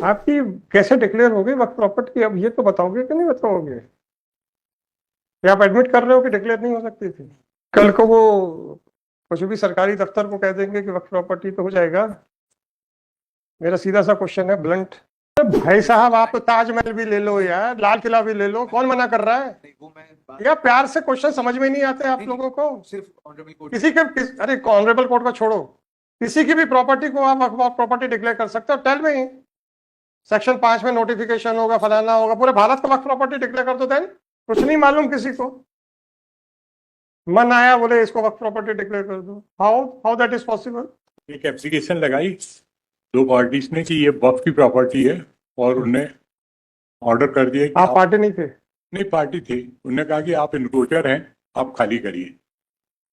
आपकी कैसे डिक्लेयर होगी वक्त प्रॉपर्टी, अब ये तो बताओगे कि नहीं बताओगे? या आप एडमिट कर रहे हो कि डिक्लेयर नहीं हो सकती थी? कल को वो कुछ भी सरकारी दफ्तर को कह देंगे कि वक्त प्रॉपर्टी तो हो जाएगा। मेरा सीधा सा क्वेश्चन है, ब्लंट। भाई साहब, आप तो ताजमहल भी ले लो यार, लाल किला भी ले लो, कौन मना कर रहा है? नहीं, वो मैं या प्यार से क्वेश्चन समझ में नहीं आते आप नहीं, नहीं, लोगों को? सिर्फ ऑनरेबल कोर्ट किसी के अरे ऑनरेबल कोर्ट को छोड़ो, किसी की भी प्रॉपर्टी को आप प्रॉपर्टी डिक्लेयर कर सकते हो? टेल में सेक्शन 5 में नोटिफिकेशन होगा, फलाना होगा, पूरे भारत को वक्त प्रॉपर्टी डिक्लेयर कर दो। देन कुछ नहीं मालूम किसी को, मन आया बोले इसको वक्त प्रॉपर्टी डिक्लेयर कर दो। How how that is possible? एक एप्लीकेशन लगाई दो पार्टीज ने कि ये वक्फ की प्रॉपर्टी है, और उन्हें ऑर्डर कर दिया कि आप पार्टी नहीं थे? नहीं, पार्टी थी। उन्होंने कहा कि आप इनक्रोचर हैं, आप खाली करिए।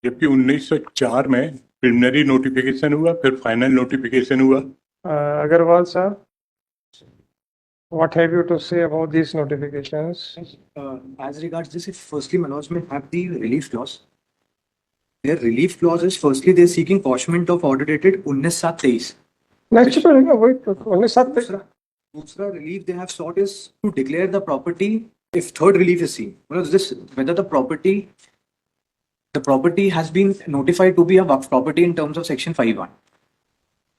जबकि 1904 में प्रिलिमिनरी नोटिफिकेशन हुआ, फिर फाइनल नोटिफिकेशन हुआ। अग्रवाल साहब, what have you to say about these notifications? As regards this, if firstly Manoj may have the relief clause. Their relief clause is firstly they're seeking quashment of order dated 19/7/23. Next पे रहेगा वही तो 19/7 दूसरा दूसरा relief they have sought is to declare the property if third relief is seen. Well, this whether the property has been notified to be a waqf property in terms of section 5(1).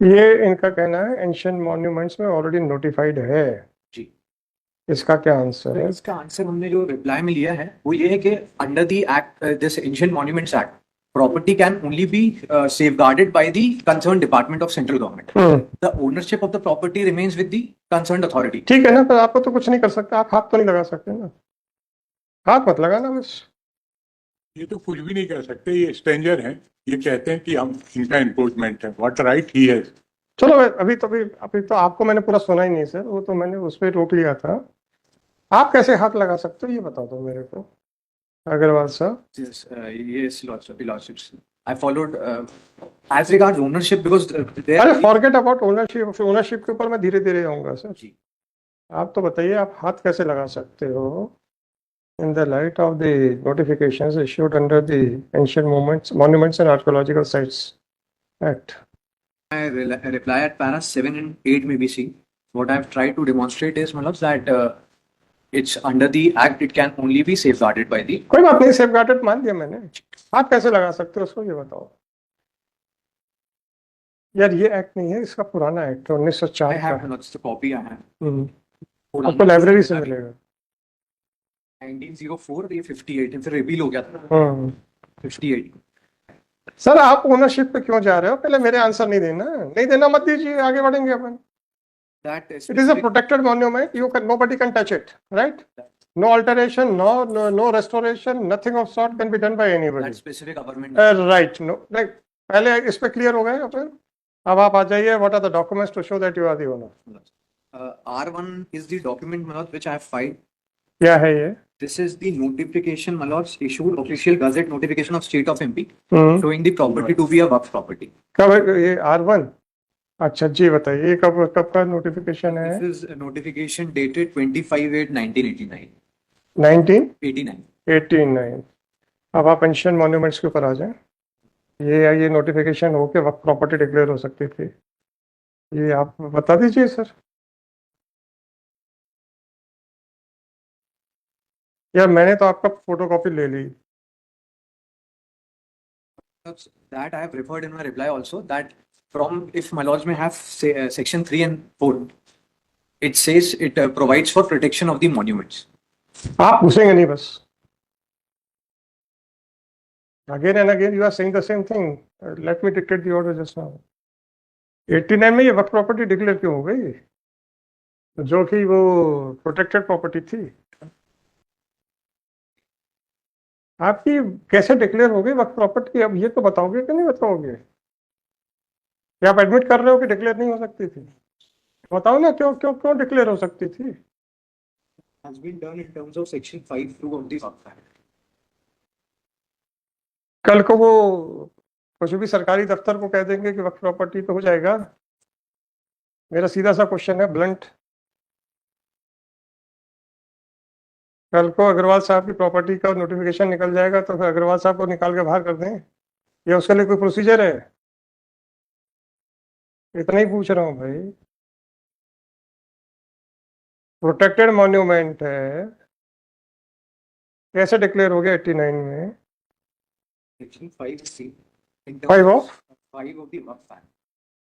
ये इनका कहना है ancient monuments में already notified है। जी, इसका क्या answer है? इसका आंसर हमने जो रिप्लाई में लिया है वो ये है कि under the act this ancient monuments act property can only be safeguarded by the concerned department of central government. The ownership of the property remains with the concerned authority. ठीक है ना, पर आपको तो कुछ नहीं कर सकते, आप हाथ तो नहीं लगा सकते ना, हाथ मत लगाना बस। ये तो कुछ भी नहीं कर सकते, ये स्ट्रेंजर हैं। ये कहते हैं कि हम इनका एनक्रोचमेंट है। What right he has. चलो अभी तो आपको मैंने पूरा सुना ही नहीं सर, वो तो मैंने उस पर रोक लिया था। आप कैसे हाथ लगा सकते हो ये बता दो मेरे को, अग्रवाल साहब। Yes, lordships. I followed as regards ownership because there. अरे फॉरगेट अबाउट ओनरशिप, ओनरशिप के ऊपर मैं धीरे धीरे आऊंगा सर। जी, आप तो बताइए, आप हाथ कैसे लगा सकते हो in the light of the notifications issued under the ancient monuments and archaeological sites act? I reply at para 7 and 8 may be seen. What I've tried to demonstrate is, Manoj, that it's under the act, it can only be safeguarded by the. कोई बात नहीं, safeguarded मान दिया मैंने। आप कैसे लगा सकते हो उसको ये बताओ यार। ये एक्ट नहीं है, इसका पुराना एक्ट है I 1904 का have है। Manoj, the copy I have. आपको लाइब्रेरी से मिलेगा। 1904 ये 58 फिर रिवील हो गया था 58. सर आप ओनरशिप पे क्यों जा रहे हो? पहले मेरे आंसर नहीं देना, नहीं देना मत दीजिए, आगे बढ़ेंगे अपन। That is it is a protected monument, you can, nobody can touch it, right? No alteration, no restoration, nothing of sort can be done by anybody. that specific government. Right, no like पहले इस पे clear हो गए अपन। अब आप आ जाइए, what are the documents to show that you are the owner? R1 is the document, Manoj, which I have filed. क्या है ये? This is the notification, Manoj, issued official gazette notification of state of MP showing the property to be a waqf property. कब है ये R1? अच्छा जी बताइए, ये कब कब का नोटिफिकेशन है? This is a notification dated 25/8/1989. 1989। 89. अब आप एंशिएंट मॉन्यूमेंट्स के ऊपर आ जाएं। ये नोटिफिकेशन हो के वक्त प्रॉपर्टी डिक्लेयर हो सकती थी, ये आप बता दीजिए सर। यार मैंने तो आपका फोटोकॉपी ले ली। That I have referred in my reply also, that from, if my lords may have section 3 and 4, it says it provides for protection of the monuments. आप घुसेंगे नहीं बस। Again and again you are saying the same thing. Let me dictate the order just now. 89 में ये वक्त property declare क्यों हो गई, जो कि वो प्रोटेक्टेड प्रॉपर्टी थी? आपकी कैसे डिक्लेयर हो गई वक्त प्रॉपर्टी, अब ये तो बताओगे कि नहीं बताओगे? या आप एडमिट कर रहे हो कि डिक्लेयर नहीं हो सकती थी? बताओ ना, क्यों क्यों क्यों डिक्लेयर हो सकती थी? Has been done in terms of section 5(2) of the Waqf Act. कल को वो कुछ भी सरकारी दफ्तर को कह देंगे कि वक्त प्रॉपर्टी तो हो जाएगा। मेरा सीधा सा क्वेश्चन है, ब्लंट। कल को अग्रवाल साहब की प्रॉपर्टी का नोटिफिकेशन निकल जाएगा तो फिर अग्रवाल साहब को निकाल के बाहर कर दें, या उसके लिए कोई प्रोसीजर है? इतना ही पूछ रहा हूँ भाई। प्रोटेक्टेड मॉन्यूमेंट है, कैसे डिक्लेयर हो गया 89 में? Section 5C. In terms 5 of? 5 of the Waqf Act.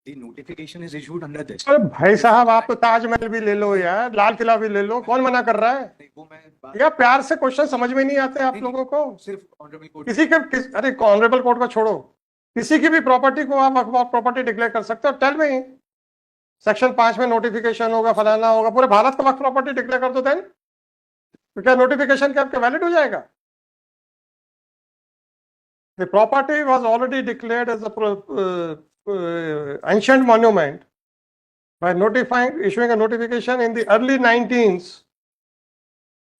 The notification is issued under this. अरे भाई साहब, आप तो ताजमहल भी ले लो यार, लाल किला भी ले लो, कौन मना कर रहा है? नहीं, वो मैं या प्यार से क्वेश्चन समझ में नहीं आते आप लोगों को? सिर्फ ऑनरेबल कोर्ट अरे ऑनरेबल कोर्ट को छोड़ो, किसी की भी प्रॉपर्टी को आप प्रॉपर्टी डिक्लेयर कर सकते हो। टेल मी, सेक्शन 5 में नोटिफिकेशन होगा, फलाना होगा, पूरे भारत को वक्त प्रॉपर्टी डिक्लेयर कर दो देन, तो क्या नोटिफिकेशन क्या आपके वैलिड हो जाएगा? The property was already declared as a ancient monument by issuing a notification in the early 19s,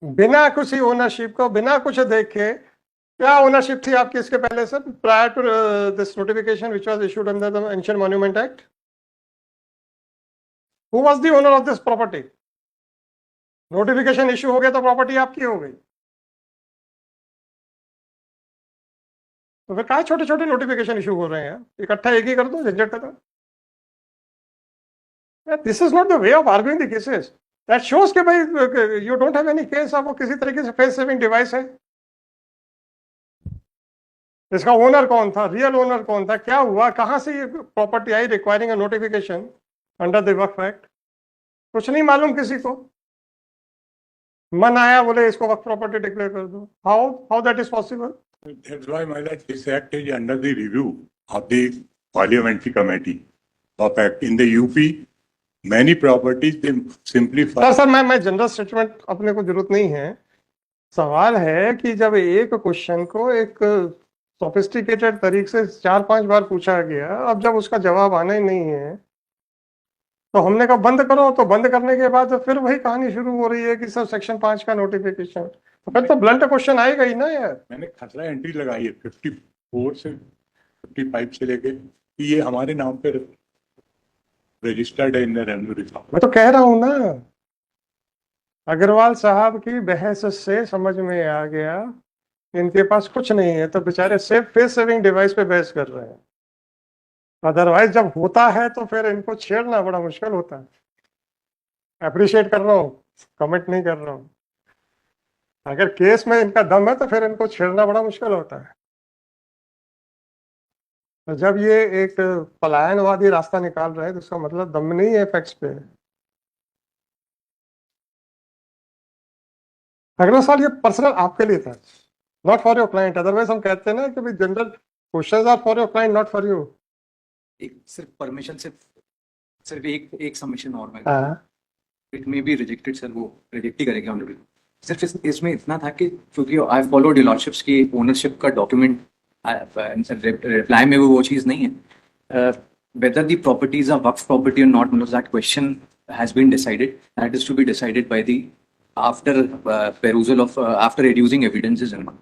बिना किसी ओनरशिप को, बिना कुछ देखे। क्या ओनरशिप थी आपकी इसके पहले से, prior to this notification which was issued under the Ancient Monument Act? Who was the owner of this property? Notification issue हो गया तो प्रॉपर्टी आपकी हो गई, तो फिर कहा छोटे छोटे नोटिफिकेशन इशू हो रहे हैं, इकट्ठा एक ही कर दो, झंझट खत्म। This is not the way of arguing the cases. That shows कि भाई you don't have any case, आप वो किसी तरीके से फेस सेविंग डिवाइस है। इसका ओनर कौन था, रियल ओनर कौन था, क्या हुआ, कहां से ये property I requiring a notification under the Waqf act, कुछ नहीं मालूम किसी को। मन आया बोले इसको वक्फ प्रॉपर्टी डिक्लेयर कर दो। How that is possible? That's why, my lord, this act is under the review of the parliamentary committee of act. In the UP, many properties they simply. Sir मैं जनरल स्टेटमेंट अपने को जरूरत नहीं है। सवाल है कि जब एक क्वेश्चन को एक सोफिस्टिकेटेड तरीके से 4-5 बार पूछा गया, अब जब उसका जवाब आना ही नहीं है तो हमने कहा बंद करो, तो बंद करने के बाद फिर वही कहानी शुरू हो रही है कि सर सेक्शन 5 का नोटिफिकेशन, तो फिर तो ब्लंट क्वेश्चन आएगा ही ना यार। मैंने खतरा एंट्री लगाई है 54 से 55 से लेके कि ये हमारे नाम पे रजिस्टर्ड है इन द रेवेन्यू रिकॉर्ड। मैं तो कह रहा हूं ना, अग्रवाल साहब की बहस से समझ में आ गया इनके पास कुछ नहीं है, तो बेचारे फेस सेविंग डिवाइस पे बहस कर रहे हैं। अदरवाइज जब होता है तो फिर इनको छेड़ना बड़ा मुश्किल होता है। अप्रिशिएट कर रहा हूँ, कमेंट नहीं कर रहा हूँ। अगर केस में इनका दम है तो फिर इनको छेड़ना बड़ा मुश्किल होता है। तो जब ये एक पलायनवादी रास्ता निकाल रहे हैं तो इसका मतलब दम नहीं है फैक्ट्स पे। अगला सवाल ये पर्सनल आपके लिए था, not for your client. Otherwise हम कहते हैं ना कि भाई general questions are for your client, not for you. एक सिर्फ परमिशन सिर्फ एक सबमिशन और मैं it may be rejected sir, वो रिजेक्ट ही करेंगे ऑनरेबल। सिर्फ इसमें इतना था कि क्योंकि आई फॉलोड लॉर्डशिप्स की ओनरशिप का डॉक्यूमेंट, रिप्लाई में वो चीज़ नहीं है। whether the properties are waqf property or not, that question has been decided. That is to be decided by the after perusal of after reducing evidences and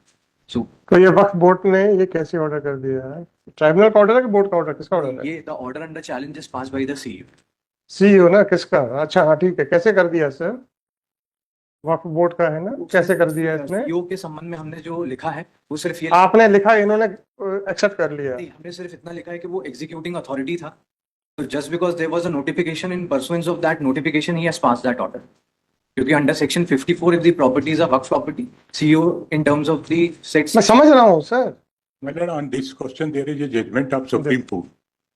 so. तो ये वक्फ board ने ये कैसे order कर दिया है? ट्राइब्यूनल का order है कि बोर्ड का ऑर्डर, किसका ऑर्डर है? ये the order under challenge is passed by the CEO. CEO ना, किसका? अच्छा हाँ ठीक है, कैसे कर दिया सर? वक्फ बोर्ड का है ना, कैसे कर दिया इसने? CEO के संबंध में हमने जो लिखा है वो सिर्फ ये आपने लिखा, इन्होंने एक्सेप्ट कर लिया? नहीं, हमने सिर्फ इतना लिखा है कि वो एग्जीक्यूटिंग अथॉरिटी था, तो just because there was a notification in pursuance of that notification he has passed that order, क्योंकि under section 54 if the properties are waqf property, CEO in terms of the sets. मैं समझ रहा हूँ sir. Well, on this question, there is a judgment of Supreme Court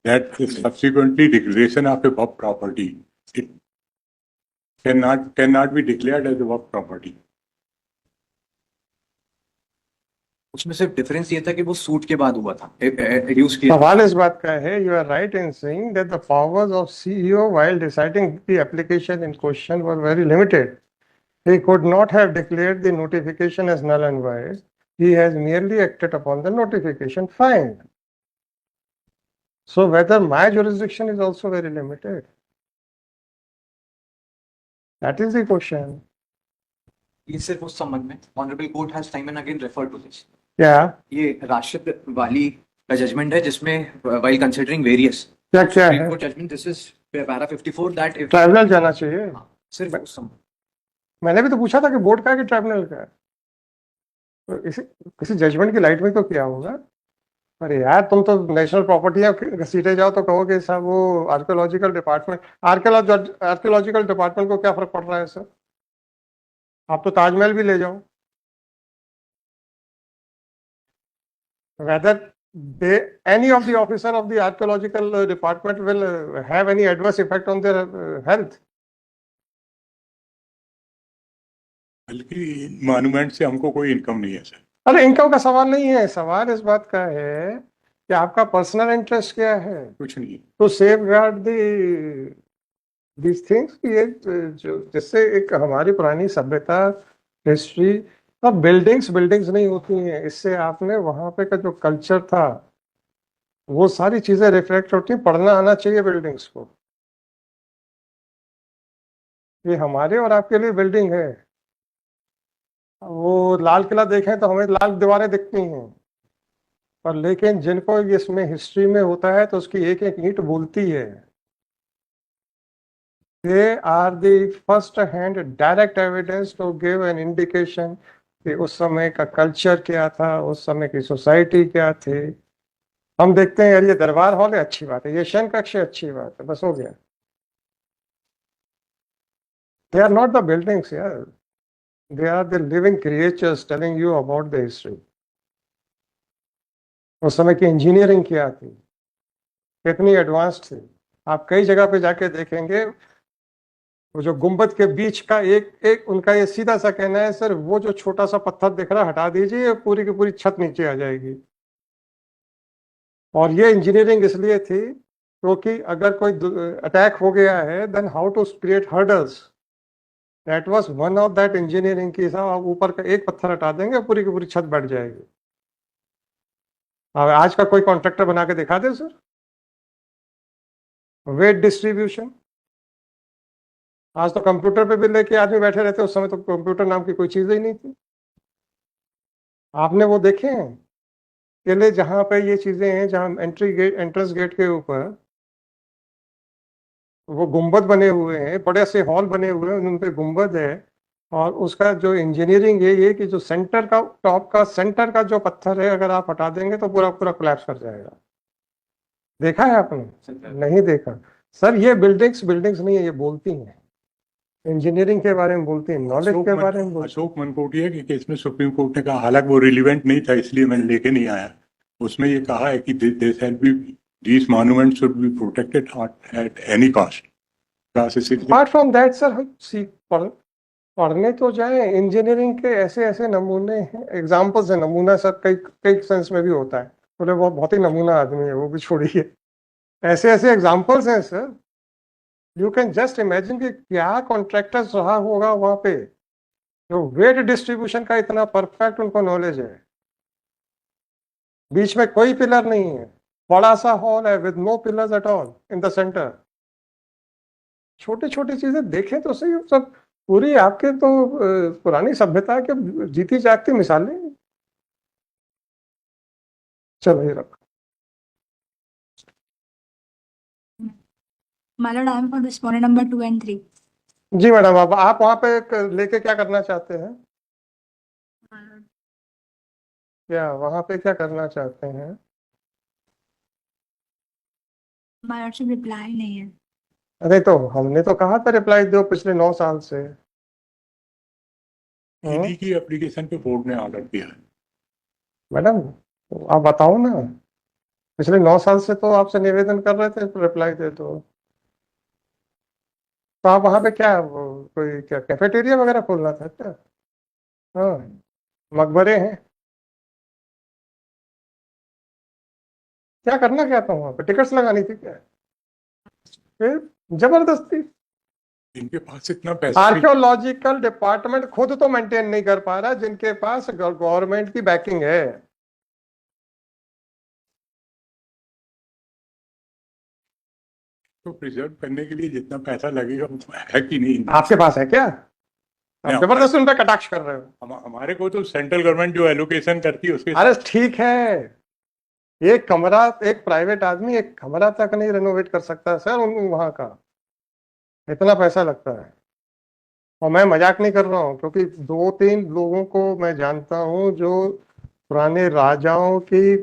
that subsequently declaration of a waqf property it cannot be declared as a waqf property. उसमें सिर्फ difference ये था कि वो सूट के बाद हुआ था, रिड्यूस किया। सवाल इस बात का है, you are right in saying that the powers of CEO while deciding the application in question were very limited. He could not have declared the notification as null and void. He has merely acted upon the notification. Fine. So whether my jurisdiction is also very limited? That is the question. ये सिर्फ उस संबंध में honourable court has time and again referred to this. क्या ये राशिद वाली का judgement है जिसमें व्हाइल कंसीडरिंग वेरियस क्या क्या है? Judgement, this is para 54 that if tribunal जाना चाहिए। सिर्फ उस संबंध। मैंने भी तो पूछा था कि बोर्ड का है कि ट्राइब्यूनल का है, तो किसी जजमेंट की लाइट में तो क्या होगा। अरे यार तुम तो नेशनल प्रॉपर्टी घसीटे जाओ तो कहोगे साहब वो आर्कियोलॉजिकल डिपार्टमेंट, आर्कियोलॉजिकल डिपार्टमेंट को क्या फर्क पड़ रहा है सर? आप तो ताजमहल भी ले जाओ, whether they any of the officer of the archaeological department will have any adverse effect on their health. बल्कि मॉन्यूमेंट से हमको कोई इनकम नहीं है सर। अरे इनकम का सवाल नहीं है, सवाल इस बात का है कि आपका पर्सनल इंटरेस्ट क्या है कुछ नहीं। To safeguard these things. ये जो जिससे एक हमारी पुरानी सभ्यता, हिस्ट्री, अब बिल्डिंग्स बिल्डिंग्स नहीं होती हैं, इससे आपने वहां पे का जो कल्चर था वो सारी चीजें रिफ्लेक्ट होती हैं। पढ़ना आना चाहिए बिल्डिंग्स को। ये हमारे और आपके लिए बिल्डिंग है। वो लाल किला देखें तो हमें लाल दीवारें दिखती हैं, पर लेकिन जिनको इसमें हिस्ट्री में होता है तो उसकी एक एक ईंट बोलती है। They are the first hand direct evidence to give an indication कि उस समय का कल्चर क्या था, उस समय की सोसाइटी क्या थे। हम देखते हैं यार ये दरबार हॉल है, अच्छी बात है, ये शयन कक्ष है, अच्छी बात है, बस हो गया। They are not the buildings यार, they are the living creatures telling you about the history. उस समय की इंजीनियरिंग क्या थी, कितनी एडवांस थी। आप कई जगह पे जाके देखेंगे, वो जो गुंबद के बीच का एक एक उनका ये सीधा सा कहना है, सर वो जो छोटा सा पत्थर दिख रहा है हटा दीजिए, पूरी की पूरी छत नीचे आ जाएगी। और ये इंजीनियरिंग इसलिए थी क्योंकि अगर कोई अटैक हो गया है, then how to create hurdles. That was one of that engineering की। साहब आप ऊपर का एक पत्थर हटा देंगे, पूरी की पूरी छत बैठ जाएगी। अब आज का कोई कॉन्ट्रैक्टर बना के दिखा दे सर, वेट डिस्ट्रीब्यूशन। आज तो कंप्यूटर पे भी लेके आदमी बैठे रहते, उस समय तो कंप्यूटर नाम की कोई चीज ही नहीं थी। आपने वो देखे हैं किले जहां पे ये चीजें हैं, जहां एंट्री गेट, एंट्रेंस गेट के ऊपर वो गुंबद बने हुए हैं, बड़े से हॉल बने हुए हैं, उन पे गुंबद है। और उसका जो इंजीनियरिंग है ये कि जो सेंटर का, टॉप का सेंटर का जो पत्थर है, अगर आप हटा देंगे तो पूरा पूरा कोलैप्स कर जाएगा। देखा है आपने? नहीं देखा सर। ये बिल्डिंग्स बिल्डिंग्स नहीं है, ये बोलती हैं, इंजीनियरिंग के बारे में बोलती हैं, नॉलेज के बारे में बोलती अशोक मनकोटिया के केस में सुप्रीम कोर्ट ने कहा, हालांकि वो रिलीवेंट नहीं था इसलिए मैं लेके नहीं आया, उसमें ये कहा है कि these monuments should be protected at any cost. Apart from that sir, हम पढ़ने तो जाए, इंजीनियरिंग के ऐसे ऐसे नमूने हैं, एग्जाम्पल्स है। नमूना सर कई कई सेंस में भी होता है, बोले वो बहुत ही नमूना आदमी है, वो भी छोड़िए। ऐसे ऐसे एग्जाम्पल्स हैं sir, you can just imagine कि क्या कॉन्ट्रैक्टर्स रहा होगा वहां पे, जो वेट डिस्ट्रीब्यूशन का इतना परफेक्ट उनको नॉलेज है। बीच में कोई पिलर नहीं है, बड़ा सा हॉल है with no pillars at all in the centre. छोटी छोटी चीजें देखें तो सही, सब पूरी आपके तो पुरानी सभ्यता के जीती जागती मिसालें। चलो ये रखो। My lord, I am for respondent number 2 and 3. Ji madam, अब आप वहां पे लेके क्या करना चाहते हैं? क्या वहां पे क्या करना चाहते हैं? My lordship reply नहीं है। अरे तो हमने तो कहा था रिप्लाई दो पिछले 9 साल से। ईडी की एप्लीकेशन पे बोर्ड ने ऑर्डर दिया है। मैडम आप बताओ ना, पिछले 9 साल से तो आपसे निवेदन कर रहे थे रिप्लाई दे दो। तो आप वहां पे क्या कोई क्या कैफेटेरिया वगैरह खोलना था क्या? हाँ, मकबरे हैं, क्या करना क्या था वहां पे? टिकट्स लगानी थी क्या? फिर जबरदस्ती। इनके पास इतना पैसा आर्कियोलॉजिकल डिपार्टमेंट खुद तो मेंटेन नहीं कर पा रहा, जिनके पास गवर्नमेंट की बैकिंग है। तो प्रिजर्व करने के लिए जितना पैसा लगेगा वो है कि नहीं? आपके पास है क्या? आप नहीं, जबरदस्ती उन पर कटाक्ष कर रहे हो। हमारे को तो सेंट्रल गवर्नमेंट जो एलोकेशन करती है उसके अरे ठीक है, एक कमरा, एक प्राइवेट आदमी एक कमरा तक नहीं रेनोवेट कर सकता सर, वहां का इतना पैसा लगता है। और मैं मजाक नहीं कर रहा हूँ, क्योंकि 2-3 लोगों को मैं जानता हूँ जो पुराने राजाओं की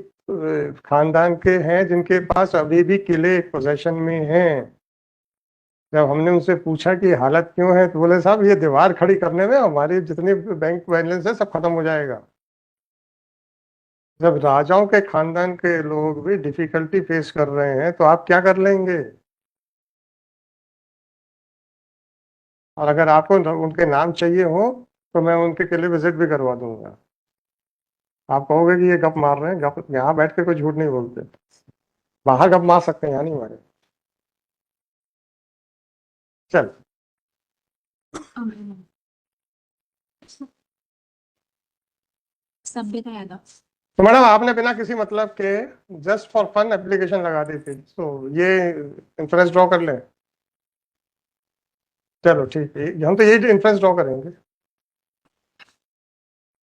खानदान के हैं, जिनके पास अभी भी किले पोजेशन में हैं। जब हमने उनसे पूछा कि हालत क्यों है तो बोले साहब ये दीवार खड़ी करने में हमारी जितनी बैंक बैलेंस है सब खत्म हो जाएगा। जब राजाओं के खानदान के लोग भी डिफिकल्टी फेस कर रहे हैं तो आप क्या कर लेंगे। और अगर आपको उनके नाम चाहिए हो तो मैं उनके लिए विजिट भी करवा दूंगा। आप कहोगे कि ये गप मार रहे हैं, गप यहाँ बैठ के कोई झूठ नहीं बोलते। बाहर गप मार सकते हैं, यहाँ नहीं मारे। चल सभ्यता यादव। तो मैडम आपने बिना किसी मतलब के जस्ट फॉर फन एप्लीकेशन लगा दी थी, तो ये इंफ्रेंस ड्रॉ कर लें। चलो ठीक है, हम तो यही इंफ्रेंस ड्रॉ करेंगे।